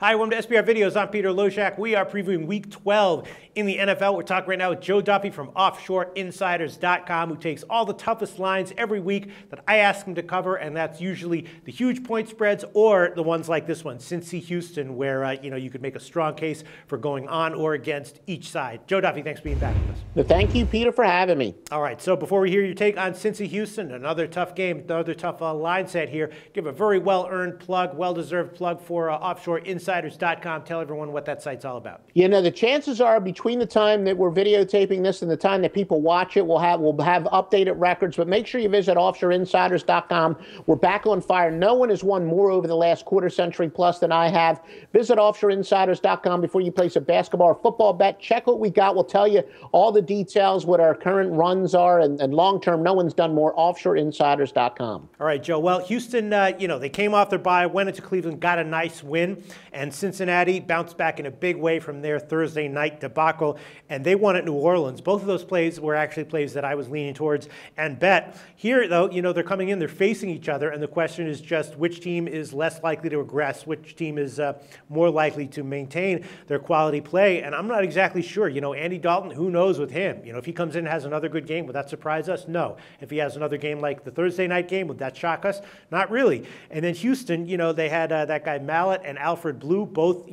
Hi, welcome to SBR Videos. I'm Peter Loshak. We are previewing Week 12 in the NFL. We're talking right now with Joe Duffy from OffshoreInsiders.com, who takes all the toughest lines every week that I ask him to cover, and that's usually the huge point spreads or the ones like this one, Cincy Houston, where you could make a strong case for going on or against each side. Joe Duffy, thanks for being back with us. Well, thank you, Peter, for having me. All right, so before we hear your take on Cincy Houston, another tough game, another tough line set here, give a very well-earned plug, well-deserved plug for OffshoreInsiders.com. Tell everyone what that site's all about. You know, the chances are between the time that we're videotaping this and the time that people watch it, we'll have updated records. But make sure you visit OffshoreInsiders.com. We're back on fire. No one has won more over the last quarter century plus than I have. Visit OffshoreInsiders.com before you place a basketball or football bet. Check what we got. We'll tell you all the details, what our current runs are, and long-term. No one's done more. OffshoreInsiders.com. All right, Joe. Well, Houston, they came off their bye, went into Cleveland, got a nice win. And Cincinnati bounced back in a big way from their Thursday night debacle, and they won at New Orleans. Both of those plays were actually plays that I was leaning towards and bet. Here, though, they're coming in, they're facing each other, and the question is just which team is less likely to regress, which team is more likely to maintain their quality play. And I'm not exactly sure. Andy Dalton, who knows with him? If he comes in and has another good game, would that surprise us? No. If he has another game like the Thursday night game, would that shock us? Not really. And then Houston, they had that guy Mallett and Alfred Blue, both,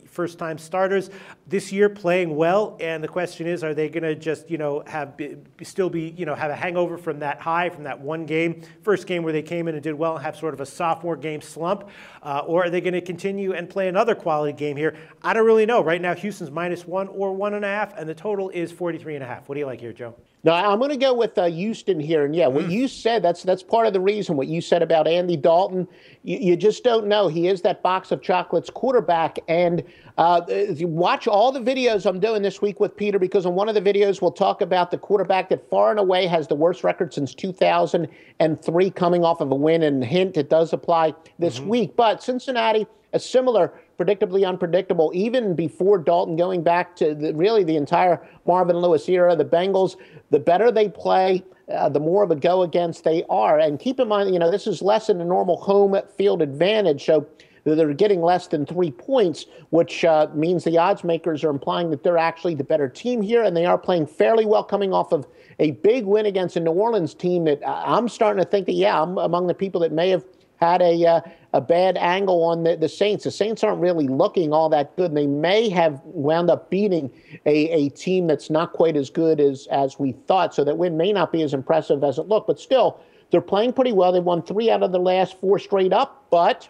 first-time starters this year playing well. And the question is, are they going to just, have a hangover from that high, from that one game, first game where they came in and did well and have sort of a sophomore game slump? Or are they going to continue and play another quality game here? I don't really know. Right now, Houston's -1 or 1.5, and the total is 43.5. What do you like here, Joe? No, I'm going to go with Houston here. And, yeah, what you said, that's part of the reason, what you said about Andy Dalton. You just don't know. He is that box of chocolates quarterback. And watch all the videos I'm doing this week with Peter, because in one of the videos we'll talk about the quarterback that far and away has the worst record since 2003, coming off of a win. And hint, it does apply this week. But Cincinnati, a similar predictably unpredictable, even before Dalton, going back to the entire Marvin Lewis era. The Bengals, the better they play, the more of a go against they are. And keep in mind, this is less than a normal home field advantage. So they're getting less than 3 points, which means the odds makers are implying that they're actually the better team here. And they are playing fairly well, coming off of a big win against a New Orleans team that I'm starting to think that, I'm among the people that may have had a bad angle on the Saints. The Saints aren't really looking all that good, and they may have wound up beating a team that's not quite as good as we thought. So that win may not be as impressive as it looked, but still, they're playing pretty well. They won 3 out of the last 4 straight up, but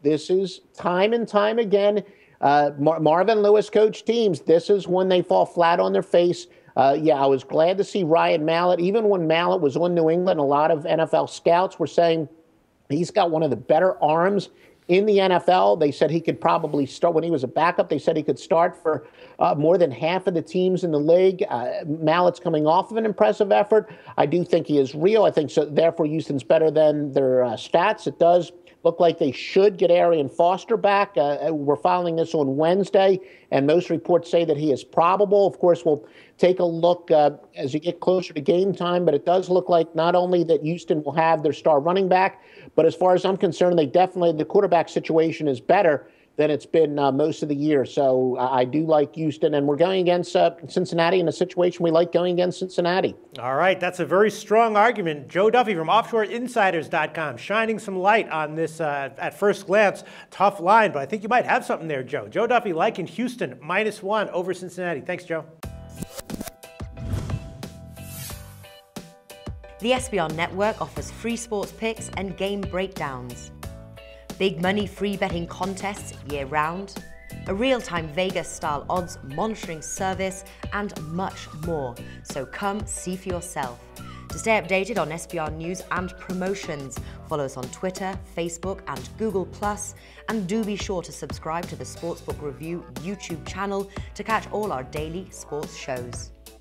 this is time and time again. Marvin Lewis coach teams, this is when they fall flat on their face. I was glad to see Ryan Mallett. Even when Mallett was on New England, a lot of NFL scouts were saying he's got one of the better arms in the NFL. They said he could probably start when he was a backup. They said he could start for more than half of the teams in the league. Mallett's coming off of an impressive effort. I do think he is real. I think so. Therefore, Houston's better than their stats. It does look like they should get Arian Foster back. We're filing this on Wednesday, and most reports say that he is probable. Of course, we'll take a look as you get closer to game time, but it does look like not only that Houston will have their star running back, but as far as I'm concerned, the quarterback situation is better than it's been most of the year. So I do like Houston, and we're going against Cincinnati in a situation we like going against Cincinnati. All right, that's a very strong argument. Joe Duffy from OffshoreInsiders.com shining some light on this, at first glance, tough line, but I think you might have something there, Joe. Joe Duffy liking Houston -1 over Cincinnati. Thanks, Joe. The SBR Network offers free sports picks and game breakdowns, big money free betting contests year-round, a real-time Vegas-style odds monitoring service, and much more. So come see for yourself. To stay updated on SBR news and promotions, follow us on Twitter, Facebook, and Google+, and do be sure to subscribe to the Sportsbook Review YouTube channel to catch all our daily sports shows.